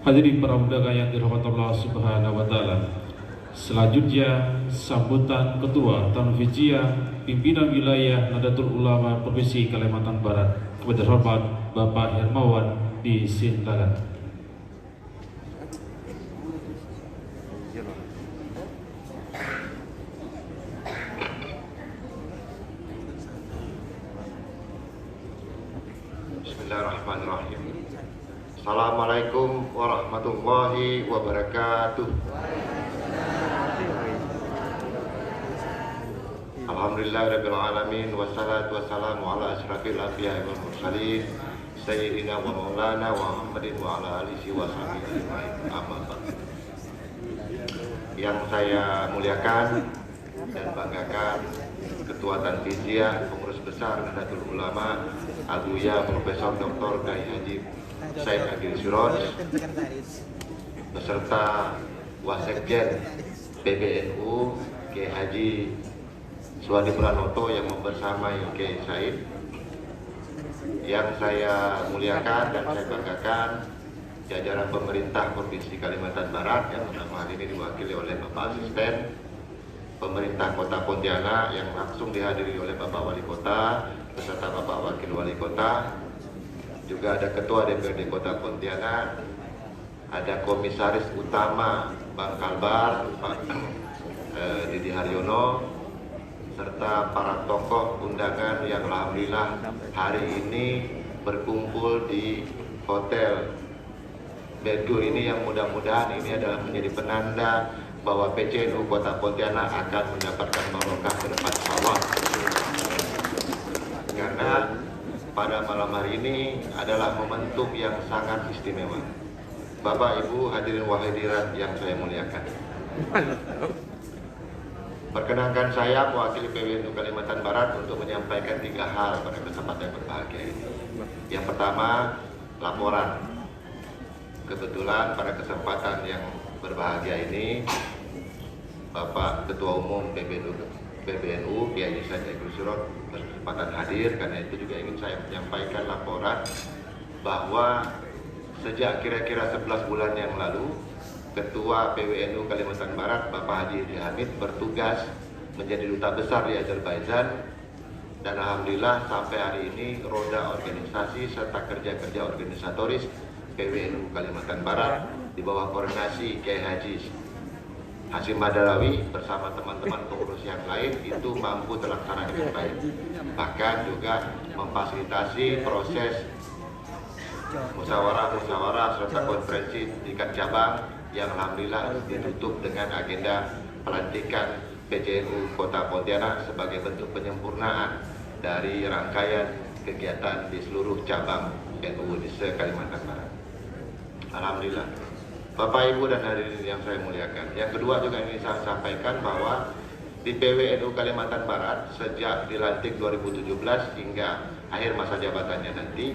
Hadirin para undangan yang dirahmati Allah Subhanahu wa taala. Selanjutnya sambutan Ketua Tanfijiyah Pimpinan Wilayah Nahdlatul Ulama Provinsi Kalimantan Barat kepada hormat Bapak Hermawan disilakan. Bismillahirrahmanirrahim. Assalamualaikum warahmatullahi wabarakatuh. Alhamdulillahirabbil alamin wassalatu wassalamu ala asyrafil anbiya'i wal mursalin sayyidina wa maulana Muhammadin wa ala alihi wa sahbihi ajmain. Amma ba'd. Yang saya muliakan dan banggakan Ketua Tanfijiyah Pengurus Besar Nahdlatul Ulama Al-Buya Profesor Dr. Kiai Haji Said Agil Siroj beserta Wasekjen PBNU Kiai Haji Suwadi Pranoto yang membersamai Kiai Said. Yang saya muliakan dan saya banggakan jajaran pemerintah Provinsi Kalimantan Barat yang dalam hal ini diwakili oleh Bapak Asisten Pemerintah Kota Pontianak yang langsung dihadiri oleh Bapak Wali Kota beserta Bapak Wakil Wali Kota. Juga ada Ketua DPRD Kota Pontianak, ada Komisaris Utama Bank Kalbar Pak Didi Haryono, serta para tokoh undangan yang alhamdulillah hari ini berkumpul di Hotel Bedgur ini, yang mudah-mudahan ini adalah menjadi penanda bahwa PCNU Kota Pontianak akan mendapatkan barokah ke depan Allah. Karena pada malam hari ini adalah momentum yang sangat istimewa. Bapak Ibu hadirin wahadirat yang saya muliakan, perkenankan saya mewakili PWNU Kalimantan Barat untuk menyampaikan 3 hal pada kesempatan yang berbahagia ini. Yang pertama, laporan. Kebetulan pada kesempatan yang berbahagia ini Bapak Ketua Umum PBNU Kiai Said Agil Siroj berkesempatan hadir. Karena itu juga ingin saya menyampaikan laporan bahwa sejak kira-kira 11 bulan yang lalu Ketua PWNU Kalimantan Barat Bapak Haji Hamid bertugas menjadi duta besar di Azerbaijan, dan alhamdulillah sampai hari ini roda organisasi serta kerja-kerja organisatoris PWNU Kalimantan Barat di bawah koordinasi Kiai Haji Hasyim Madalawi bersama teman-teman pengurus yang lain itu mampu terlaksana dengan baik. Bahkan juga memfasilitasi proses musyawarah serta konferensi tingkat cabang yang alhamdulillah ditutup dengan agenda pelantikan PCNU Kota Pontianak sebagai bentuk penyempurnaan dari rangkaian kegiatan di seluruh cabang NU di se-Kalimantan Barat. Alhamdulillah. Bapak Ibu dan hadirin yang saya muliakan. Yang kedua juga ingin saya sampaikan bahwa di PWNU Kalimantan Barat sejak dilantik 2017 hingga akhir masa jabatannya nanti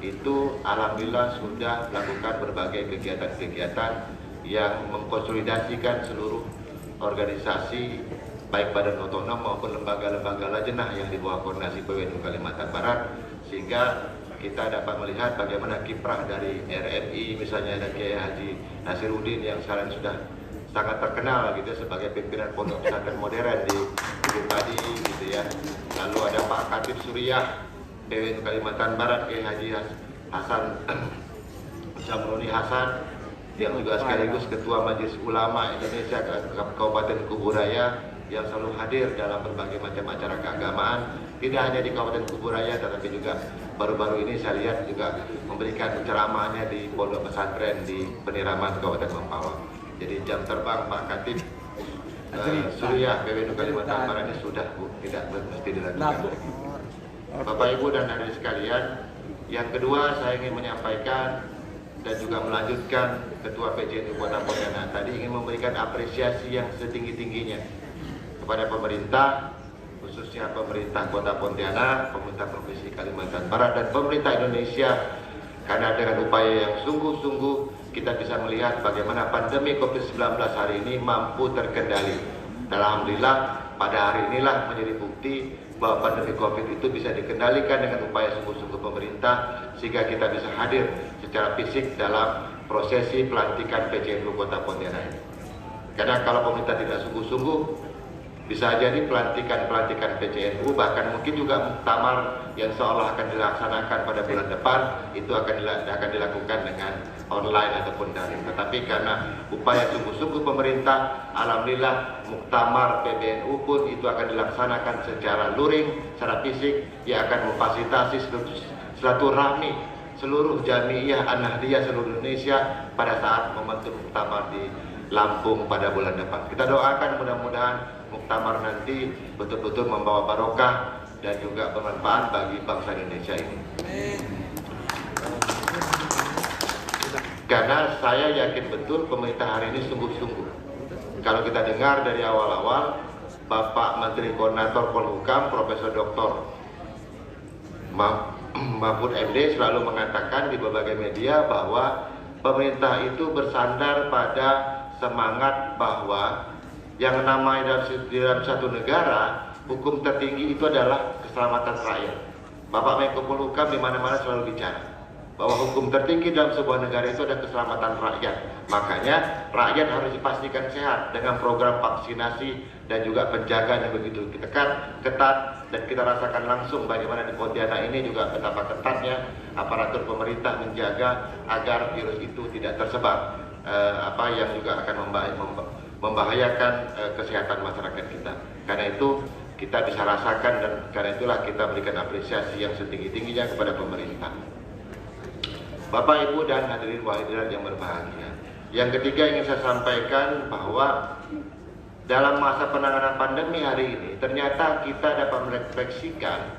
itu alhamdulillah sudah melakukan berbagai kegiatan-kegiatan yang mengkonsolidasikan seluruh organisasi baik badan otonom maupun lembaga-lembaga lajnah yang di bawah koordinasi PWNU Kalimantan Barat, sehingga kita dapat melihat bagaimana kiprah dari RMI, misalnya ada Kiai Haji Nasiruddin yang sekarang sudah sangat terkenal gitu sebagai pimpinan pondok pesantren modern di Bukit Padi gitu ya. Lalu ada Pak Khatib Suriah PWNU Kalimantan Barat Kiai Haji Hasan Samroni Hasan yang juga sekaligus Ketua Majelis Ulama Indonesia Kabupaten Kuburaya yang selalu hadir dalam berbagai macam acara keagamaan, tidak hanya di Kabupaten Kuburaya tetapi juga baru-baru ini saya lihat juga memberikan ceramahnya di pondok pesantren di Peniraman Kabupaten Mempawah. Jadi jam terbang Pak Khatib Suriah PWNU Kalimantan Barat ini sudah tidak mesti dilakukan lagi. Bapak Ibu dan hadirin sekalian, yang kedua saya ingin menyampaikan dan juga melanjutkan Ketua PCNU Kota Pontianak tadi ingin memberikan apresiasi yang setinggi-tingginya kepada pemerintah, khususnya pemerintah Kota Pontianak, pemerintah Provinsi Kalimantan Barat, dan pemerintah Indonesia, karena dengan upaya yang sungguh-sungguh kita bisa melihat bagaimana pandemi COVID-19 hari ini mampu terkendali. Dan alhamdulillah pada hari inilah menjadi bukti bahwa pandemi COVID itu bisa dikendalikan dengan upaya sungguh-sungguh pemerintah, sehingga kita bisa hadir secara fisik dalam prosesi pelantikan PCNU Kota Pontianak ini. Karena kalau pemerintah tidak sungguh-sungguh, bisa jadi pelantikan PCNU, bahkan mungkin juga muktamar yang seolah akan dilaksanakan pada bulan depan itu akan dilakukan dengan online ataupun daring. Tetapi karena upaya sungguh-sungguh pemerintah, alhamdulillah muktamar PBNU pun itu akan dilaksanakan secara luring, secara fisik, yang akan memfasilitasi silaturahmi seluruh jamiah An-Nahdiyah seluruh Indonesia pada saat momentum muktamar di Lampung pada bulan depan. Kita doakan mudah-mudahan muktamar nanti betul-betul membawa barokah dan juga bermanfaat bagi bangsa Indonesia ini. Karena saya yakin betul pemerintah hari ini sungguh-sungguh. Kalau kita dengar dari awal-awal, Bapak Menteri Koordinator Polhukam Profesor Dr. Mahfud MD selalu mengatakan di berbagai media bahwa pemerintah itu bersandar pada semangat bahwa yang namanya dalam satu negara, hukum tertinggi itu adalah keselamatan rakyat. Bapak Menko Polhukam di mana-mana selalu bicara bahwa hukum tertinggi dalam sebuah negara itu adalah keselamatan rakyat. Makanya rakyat harus dipastikan sehat dengan program vaksinasi dan juga penjagaan yang begitu ketat, dan kita rasakan langsung bagaimana di Pontianak ini juga betapa ketatnya aparatur pemerintah menjaga agar virus itu tidak tersebar. Yang juga akan membahayakan kesehatan masyarakat kita. Karena itu kita bisa rasakan, dan karena itulah kita berikan apresiasi yang setinggi-tingginya kepada pemerintah. Bapak, Ibu, dan hadirin wahadirat yang berbahagia. Yang ketiga ingin saya sampaikan bahwa dalam masa penanganan pandemi hari ini ternyata kita dapat merefleksikan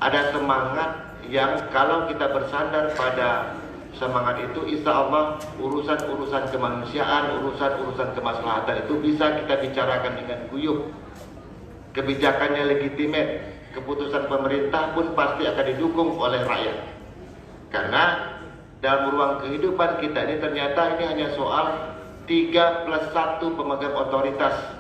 ada semangat yang kalau kita bersandar pada semangat itu, insya Allah urusan-urusan kemanusiaan, urusan-urusan kemaslahatan itu bisa kita bicarakan dengan guyup. Kebijakannya legitimate, keputusan pemerintah pun pasti akan didukung oleh rakyat. Karena dalam ruang kehidupan kita ini ternyata ini hanya soal 3+1 pemegang otoritas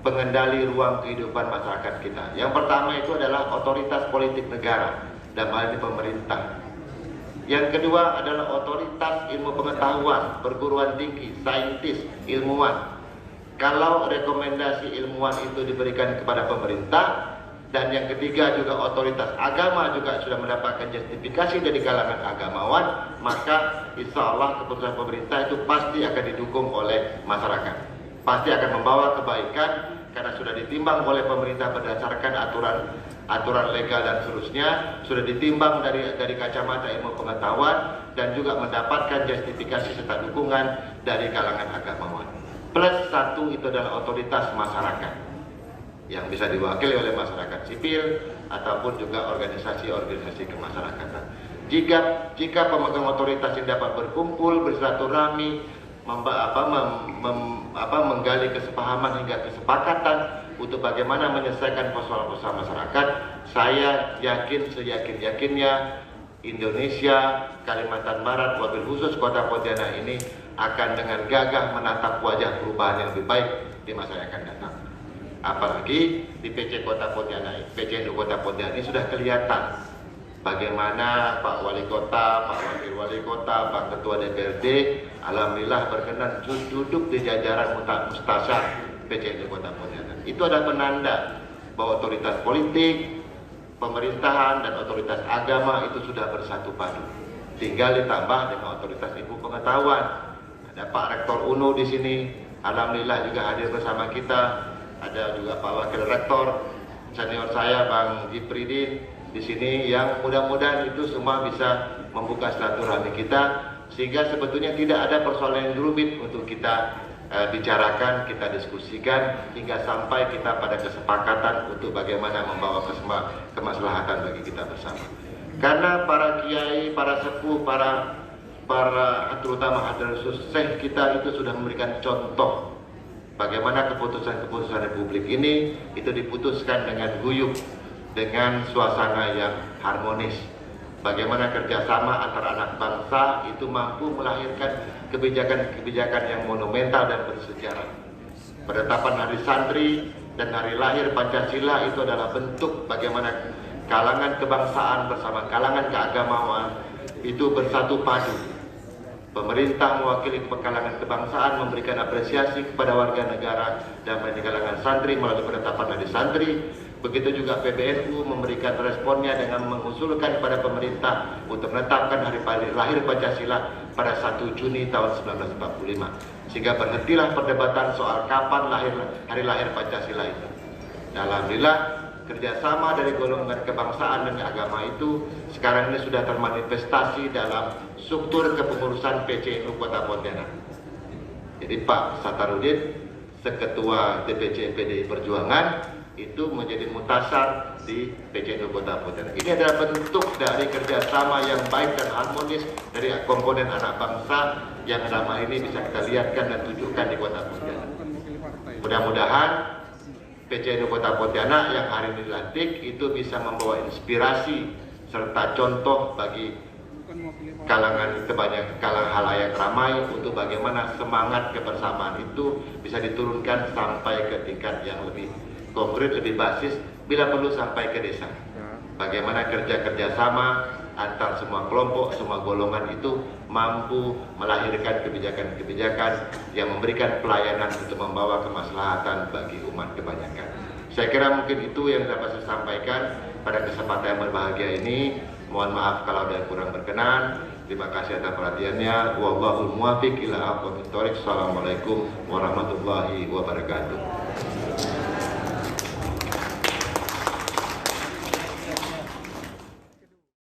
pengendali ruang kehidupan masyarakat kita. Yang pertama itu adalah otoritas politik negara, dalam hal ini pemerintah. Yang kedua adalah otoritas ilmu pengetahuan, perguruan tinggi, saintis, ilmuwan. Kalau rekomendasi ilmuwan itu diberikan kepada pemerintah, dan yang ketiga juga otoritas agama juga sudah mendapatkan justifikasi dari kalangan agamawan, maka insya Allah keputusan pemerintah itu pasti akan didukung oleh masyarakat. Pasti akan membawa kebaikan karena sudah ditimbang oleh pemerintah berdasarkan aturan legal dan seterusnya, sudah ditimbang dari kacamata ilmu pengetahuan dan juga mendapatkan justifikasi serta dukungan dari kalangan agamawan. Plus satu itu adalah otoritas masyarakat yang bisa diwakili oleh masyarakat sipil ataupun juga organisasi-organisasi kemasyarakatan. Jika pemegang otoritas yang dapat berkumpul, bersilaturahmi, menggali kesepahaman hingga kesepakatan untuk bagaimana menyelesaikan persoalan-persoalan masyarakat, saya yakin seyakin-yakinnya Indonesia, Kalimantan Barat, wabil khusus Kota Pontianak ini akan dengan gagah menatap wajah perubahan yang lebih baik di masa yang akan datang. Apalagi di PCNU Kota Pontianak ini sudah kelihatan bagaimana Pak Wali Kota, Pak Wakil Wali Kota, Pak Ketua DPRD alhamdulillah berkenan duduk di jajaran mustasyar PCNU Kota Pontianak. Itu adalah penanda bahwa otoritas politik, pemerintahan, dan otoritas agama itu sudah bersatu padu. Tinggal ditambah dengan otoritas ilmu pengetahuan. Ada Pak Rektor UNU di sini, alhamdulillah juga hadir bersama kita. Ada juga Pak Wakil Rektor senior saya Bang Jipridin di sini, yang mudah-mudahan itu semua bisa membuka silaturahmi kita, sehingga sebetulnya tidak ada persoalan yang rumit untuk kita bicarakan, kita diskusikan hingga sampai kita pada kesepakatan untuk bagaimana membawa kemaslahatan bagi kita bersama. Karena para kiai, para sepuh, para terutama hadratus syekh kita itu sudah memberikan contoh bagaimana keputusan-keputusan Republik ini itu diputuskan dengan guyup, dengan suasana yang harmonis. Bagaimana kerjasama antara anak bangsa itu mampu melahirkan kebijakan-kebijakan yang monumental dan bersejarah. Penetapan Hari Santri dan Hari Lahir Pancasila itu adalah bentuk bagaimana kalangan kebangsaan bersama kalangan keagamaan itu bersatu padu. Pemerintah mewakili kalangan kebangsaan memberikan apresiasi kepada warga negara dan di kalangan santri melalui penetapan hari santri. Begitu juga PBNU memberikan responnya dengan mengusulkan kepada pemerintah untuk menetapkan hari lahir Pancasila pada 1 Juni tahun 1945. Sehingga berhentilah perdebatan soal kapan hari lahir Pancasila itu. Alhamdulillah, kerjasama dari golongan kebangsaan dan agama itu sekarang ini sudah termanifestasi dalam struktur kepengurusan PCNU Kota Pontianak. Jadi Pak Satarudin, Seketua DPC PDI Perjuangan, itu menjadi mutasar di PCNU Kota Pontianak. Ini adalah bentuk dari kerjasama yang baik dan harmonis dari komponen anak bangsa yang selama ini bisa kita lihatkan dan tunjukkan di Kota Pontianak. Mudah-mudahan PCNU Kota Pontianak yang hari ini dilantik itu bisa membawa inspirasi serta contoh bagi kalangan halayak ramai untuk bagaimana semangat kebersamaan itu bisa diturunkan sampai ke tingkat yang lebih konkret, lebih basis, bila perlu sampai ke desa. Bagaimana kerja sama antar semua kelompok, semua golongan itu mampu melahirkan kebijakan-kebijakan yang memberikan pelayanan untuk membawa kemaslahatan bagi umat kebanyakan. Saya kira mungkin itu yang dapat saya sampaikan pada kesempatan yang berbahagia ini. Mohon maaf kalau ada yang kurang berkenan. Terima kasih atas perhatiannya. Wallahul muwaffiq ila aqwamit thoriq. Assalamualaikum warahmatullahi wabarakatuh.